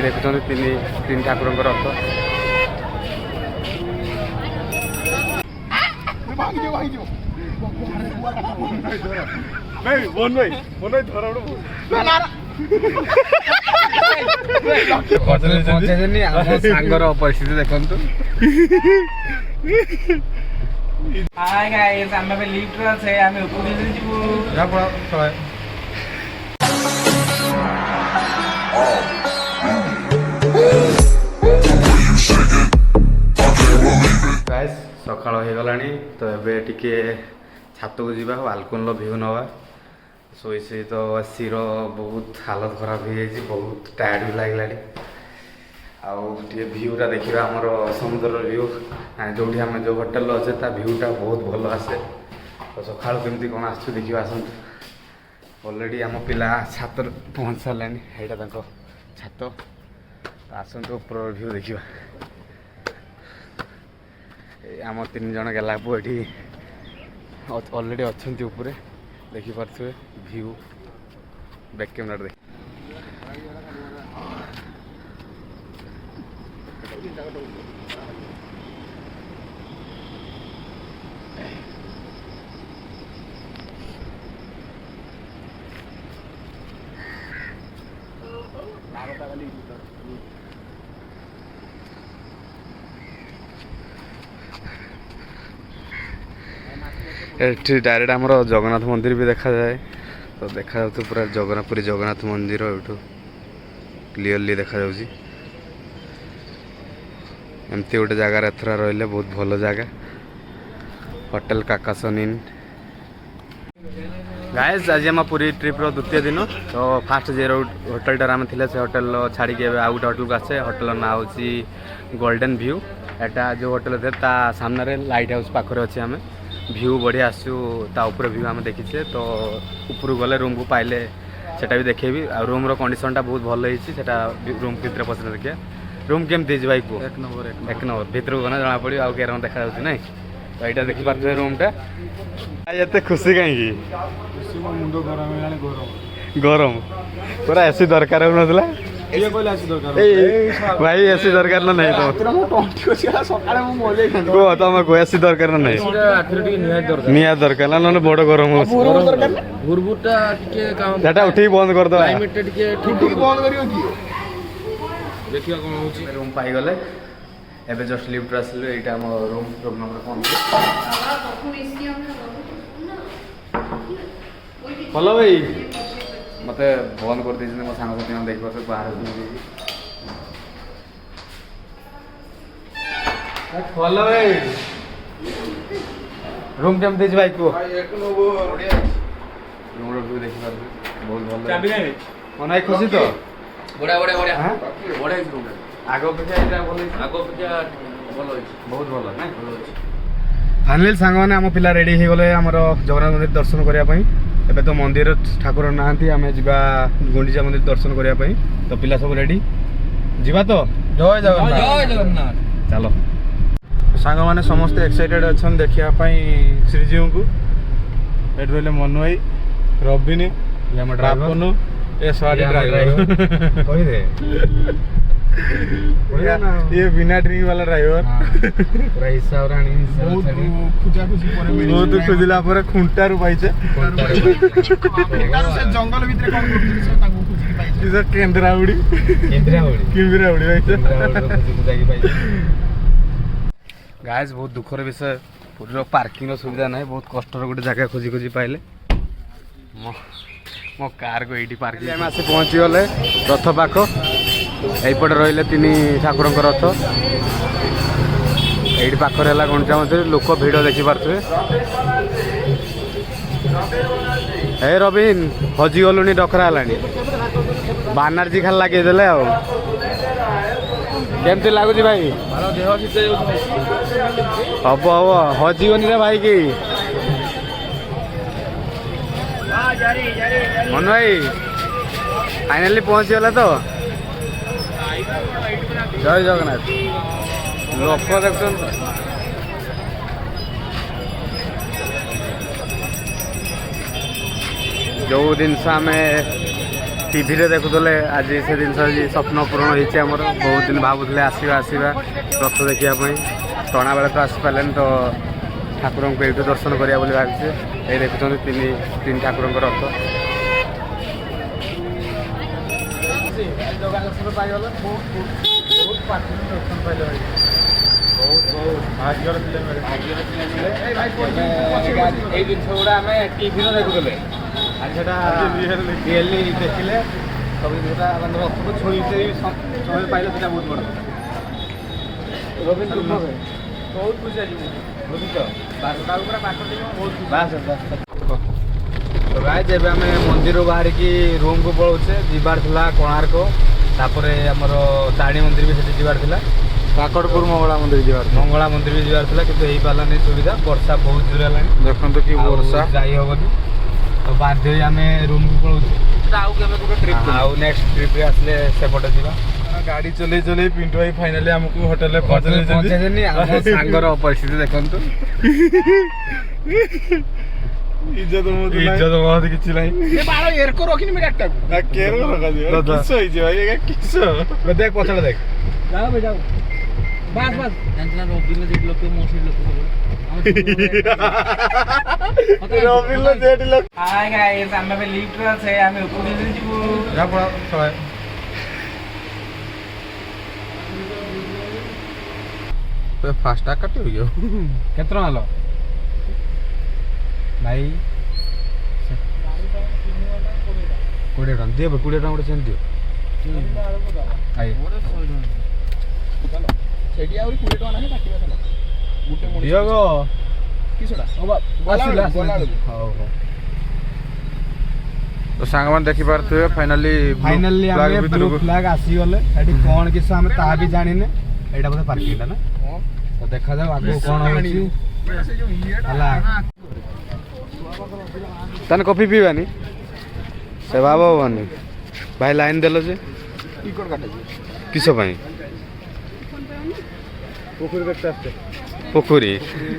देखुं तीन ठाकुर रथ सांगर परिस्थिति देखु हाय गाइस आमे लिफ्ट रे छे आमे ऊपर जीवु जा पड़ा चले गाइस सकाळ हो गलानी तो एबे टिके छात को जीवा बालकन लो व्यू नवा सोई से तो सिर बहुत हालत खराब हो जाई बहुत टायर्ड भी लागलानी आउे भ्यूटा देखा आमर समुद्र भ्यू जो आम जो होटेल अच्छे ता भ्यूटा बहुत भल आसे तो सका केमती कौन आस देखिए आसतु अलरेडी आम पिला छात पहुँच सारे यहाँ छात आसतु ऊपर भ्यू देखा आम तीन जन गला ये अलरेडी अच्छा उपरे देखिपे भ्यू बैक कैमेरा देख एठी डायरेक्ट आमर जगन्नाथ मंदिर भी देखा जाए तो देखा पूरा जगन्नाथपुरी जगन्नाथ मंदिर एठू क्लीयरली देखा जाउची एमती गोटे जगार एथरा रहिले बहुत भल जगह होटेल काकासन इन गाइस आज आम पूरी ट्रिप रो द्वितीय दिन तो फास्ट जे होटेल आम थे से होटेल छाड़ी आउ गोटे होटेल को आसे होटेल ना हूँ गोल्डन व्यू एटा जो होटेल थे ता सामने लाइट हाउस पाखे अच्छे आम व्यू बढ़िया आसू ता ऊपर व्यू आम देखीचे तो ऊपर गले रूम को पाइले सेटा भी देखेबी आ रूम रो कंडीशन टा बहुत भल होईची सेटा रूम भितर पसंद देखिए रूम केमती भाई को एक नंबर भितर को जना पड़ी आउ केरम देखा जाउची नै तो एटा देखि पारछे रूम टा एते खुशी कहीं मुंडो गरम गरम पूरा एसी दरकार होनथला ये कोइला एसी दरकार भाई एसी दरकार ना नहीं तो मो टंटी को सिया सकाळे मो मोले को तम को एसी दरकार ना नहीं निया दरकार ना न बड़ गरम हो बुरबुटा टिके काम सेटा उठी बंद कर दो क्लाइमेट टिके ठीक बंद करियो की देखिया कोन होची रूम पाई गले एबे जस्ट लिफ्ट आसले एटा हम रूम नंबर कोन हेलो भाई मते बंद कर दीजिए मो सांग साथी देख पारे बाहर हेलो भाई रूम केम दीजिए भाई को एक नंबर बढ़िया रूम रो देख पारे बहुत भल चाबी नहीं मन आई खुशी तो बड़ा हां बड़ा रूम आगो पे एटा बोलै आगो पे भलो होई बहुत भल ना भल होई फाइनली सांग माने हम पिला रेडी हे गले हमर जगन्नाथ मंदिर दर्शन करिया पई एबे तो मंदिर ठाकुर नाहंती आमे जिबा गुंडीचा मंदिर दर्शन करिया पई तो पिला सब रेडी जिबा तो जय जगन्नाथ चलो सांग माने समस्त एक्साइटेड अछन देखिया पई श्रीजीव को एट रहले मनोई रबिनी ये हम ड्राइवर ए सॉरी ड्राइवर कहि दे ये बिना ड्रिंक वाला ड्राइवर पूरा हिसाब राणी खुजा खुजी परे बहुत खुजिला परे खुंटा रु पाइছে से जंगल भीतर कोन करथि से ताको खुजी पाइছে इज केंद्राउडी पाइছে खुजी पाइছে गाइस बहुत दुखर विषय पूरा पार्किंग रो सुविधा नहीं बहुत कष्ट रो गोटे जगह खोजी खोजी पाइले मो कार को एटी पार्किंग हम आसी पहुंची गले रथ पाख एपटे रहिले तीन ठाकुर रथ ये पाखर है गुंडीचा मंदिर लोक भिड़ देखी पारे हे रवीन हजि गलुनी डकरा है बानर्जी खाली लगेदे केमती लगुच भाई हम हम हजिगनी रे भाई कि मन भाई फाइनाली पहुँची गला तो जय जगन्नाथ लोक देख जो जिनस आम टीवी देखुले आज से जिन स्वप्न पूरण होती बहुत दिन भावुले आसवा रथ देखापी टणा बेले तो आसपारे तो ठाकुर को ये दर्शन करा भाई ये देखुं तीन ठाकुर रथ जगह दर्शन पाइगल बहुत पार्टी दर्शन पाइले भाई बहुत बहुत भाग्यर ये जिन गुड़ा आम टीवी देखुले आज रियली देखिले सब जिनसा मतलब रथ को छुईते समय पाइले से बहुत बड़ा रविंद्र बहुत खुशी आज तो गाय जब आम मंदिर बाहर की रूम को पलाऊे जीवार था कोणार्क तापर आमर तारिणी मंदिर भी से जीवार था काकड़पुर मंगला मंदिर जीवार मंगला मंदिर भी जीवार था कि पारा नहीं सुविधा वर्षा बहुत जोर है देखो कि वर्षा जाई हेनी तो बाध्य आम रूम को पलाऊे आउ नेक्स्ट ट्रिप आसले सेपटे जावा गाड़ी चले चले पिंटू भाई फाइनाली हमको होटल पहुंचे आम सांगर परिस्थिति देखु इज्जत बहुत किसी नहीं बाल एरको रखनी मैं गाड़ी ना केर रखा दियो किस होई जे भाई किस देख पछड़ देख जाओ भाई जाओ बस बस जानना रोबिन देख लोग मोसी लोग रोबिन लो जेड लोग हाय गाइस हम पे लिफ्ट रे से हम ऊपर दिन जीवो जा पड़ा सय पे फास्टा काटियो यो केतना हलो भाई 20 टन दे 20 टन गोटे सेन दियो आई सेठी आउरी 20 टका नाही काटिबा चला गुटे मोड दियो गो किसडा आसिला हो तो सांगमान देखि पारथुए फाइनली आमे ब्लू फ्लैग आसी गले एडी कोन किस हम ता भी जानिने एडा बोले पार्किंग ना तो देखा जाओ आगो कोन होची हला तने कॉफी पीबानी से बाबा बानी भाई लाइन देलो जे टिकट काटे किस भाई पोखरी देखते आस्ते पोखरी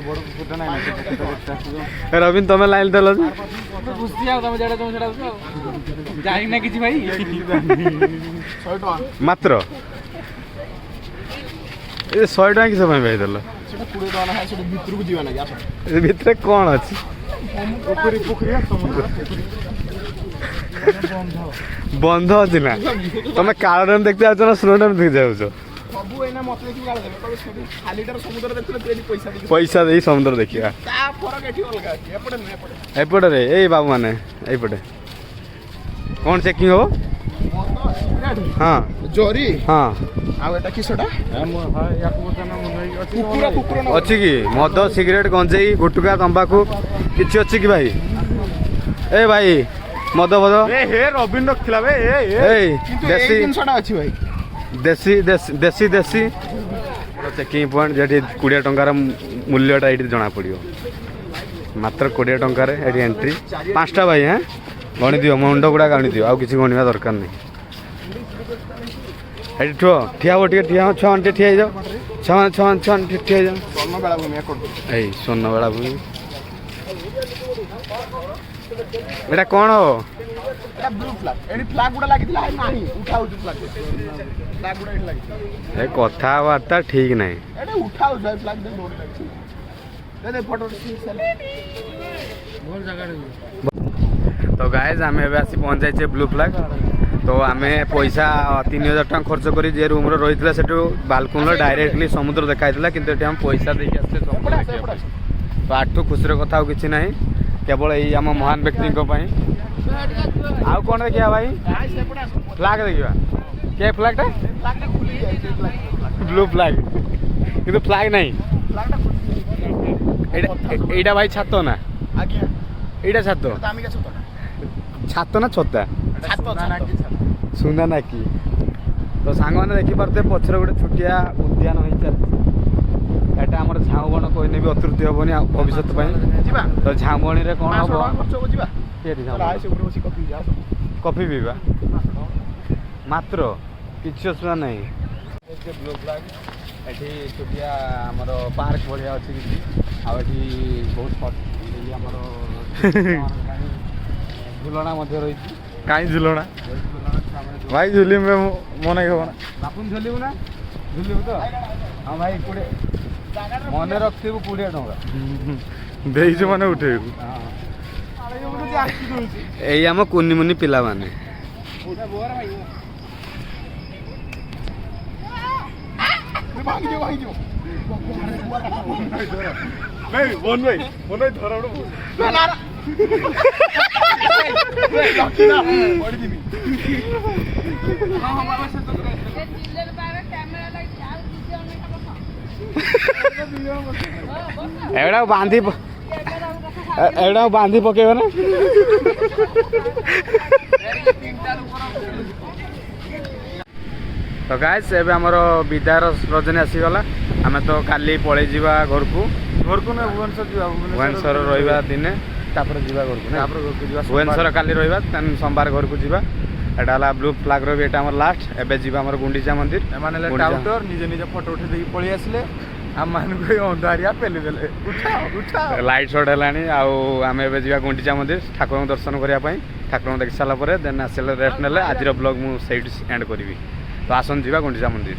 बड़ पोखरी नाही ना रविन तमे लाइन देलो जे बुझती आओ तुम जेडा तुम सेडा जाई ना किछि भाई 100 टका मात्र ए 100 टका किस भाई भाई देलो सेटा 20 टका ना सेटा भितर को जीवा ना आस ए भितरे कोन अछि पोखरी समुद्र बंध अछि ना तमे काळडम देखते आछो ना स्नोडम देख जाउछो सब एना मत देखि गाल देबे कबे सब खालीटार समुद्र देखले तेरी पैसा दे पैसा देई समुद्र देखिया ता फरक एठी अलगा अछि एपटे न एपटे एपटे रे ए बाबू माने एपटे कोन चेकिंग हो हां जोरी हां आ एटा किसडा हम हां या कोतना मन कुकुर न अछि की मद सिगरेट गंजेई गुटका तंबाकू किछि अछि की भाई ए भाई मद बद ए हे रविन रखिला बे ए किंतु देसी 300 अछि भाई देसी देसी देसी चेकिंग पॉइंट जेठी 20 टंकार मूल्यटा एठी जना पड़ियो मात्र 20 टंकार एठी एंट्री पांचटा भाई हैं गणी दियो मुंड गुडा गणी दियो आ किछि गणिबा दरकार नहीं एठी ठिया हो ठिया छ घंटे ठिया जाओ छ ठिया जाओ सोना बेला भूमि एकड़ ए सोना बेला भूमि एटा कोन हो एटा ब्लू फ्लैग एडी फ्लैग गुडा लागितला है नाही उठाउ छु फ्लैग फ्लैग गुडा एडी लागितला ए कथा वार्ता ठीक नहीं एडे उठाउ छु फ्लैग दे रोड लागिछ दे फोटो सेल्फी बोल जगह तो गाइज आम एबे आसी पहुंच जाइए ब्लू फ्लैग तो आम पैसा 3000 टका खर्च करी जे रूम रही है सेठू बालकुन डायरेक्टली समुद्र देखाई कि हम पैसा देखिए आसले समुद्र देखा तो आठू खुशी कथा कि ना केवल यही आम महान व्यक्ति आउ कौन देखिया भाई फ्लैग देखिया के फ्लैगटा ब्लू फ्लैग कि फ्लैग नहीं एटा भाई छात ना आज्ञा एटा छात दामी का छतो छात ना छता छतो ना कि सुना ना कि तो सांग मैंने देखिपे पचर गोटे छुटिया उद्यान हो चलती एटा आम झाऊबण कहने भी अतृप्ति हेनी भविष्य जीवा तो झाऊबणी में कौन हम खर्च हो जीवा ये से ऊपर बसी कॉफी जा कॉफी पीवा मात्र किसी असुविधा नहीं ब्लू फ्लैग एठी छुटिया आमर पार्क बढ़िया अच्छी किसी आठी बहुत आमर झुलना रही कहीं झुलना ଭାଇ ଝୁଲିମେ ମନେ ହବ ନା ବାପୁନ ଝୁଲିବୁ ନା ଝୁଲିବୁ ତ ହଁ ଭାଇ 20 ମନେ ରଖିଥିବୁ 20 ଟଙ୍କା ଦେଇଛୁ ମାନେ ଉଠେଇବୁ ଏଇ ଆମ କୁନି ମୁନି ପିଲାମାନେ ଏଗୁଡ଼ାକୁ ବାନ୍ଧି ପକେଇବ ନା ତ ଗାଇସ୍ ଏବେ ଆମର ବିଦାୟର ରଜନୀ ଆସିଗଲା ଆମେ ତ କାଲି ପଳେଇ ଯିବା ଘରକୁ ନା ଭୁବନେଶ୍ୱର ଯିବା ଭୁବନେଶ୍ୱର ରହିବା ଦିନେ ତାପରେ ଯିବା ଘରକୁ ନା ତାପରେ ଘରକୁ ଯିବା ଭୁବନେଶ୍ୱର କାଲି ରହିବା ସୋମବାର ଘରକୁ ଯିବା ଏଇଟା ହେଲା ବ୍ଲୁ ଫ୍ଲାଗ୍ର ବି ଏଇଟା ଆମର ଲାଷ୍ଟ ଏବେ ଯିବା ଆମର ଗୁଣ୍ଡିଚା ମନ୍ଦିର ଏମାନେ ହେଲେ ଟାଉଟର ନିଜେ ନିଜେ ଫଟୋ ଉଠେଇ ଦେଇକି ପଳେଇ ଆସିଲେ ଆମମାନଙ୍କୁ ଏଇ ଅନ୍ଧାରିଆ ପେଲି ଦେଲେ ଲାଇଟ୍ ସଟ୍ ହେଲାଣି ଆଉ ଆମେ ଏବେ ଯିବା ଗୁଣ୍ଡିଚା ମନ୍ଦିର ଠାକୁରଙ୍କୁ ଦର୍ଶନ କରିବା ପାଇଁ ଠାକୁରଙ୍କୁ ଦେଖି ସାରିଲା ପରେ ଦେନ୍ ଆସିଲେ ରେଷ୍ଟ ନେଲେ ଆଜିର ବ୍ଲଗ୍ ମୁଁ ସେଇଠି ଏଣ୍ଡ କରିବି ତ ଆସନ୍ତୁ ଯିବା ଗୁଣ୍ଡିଚା ମନ୍ଦିର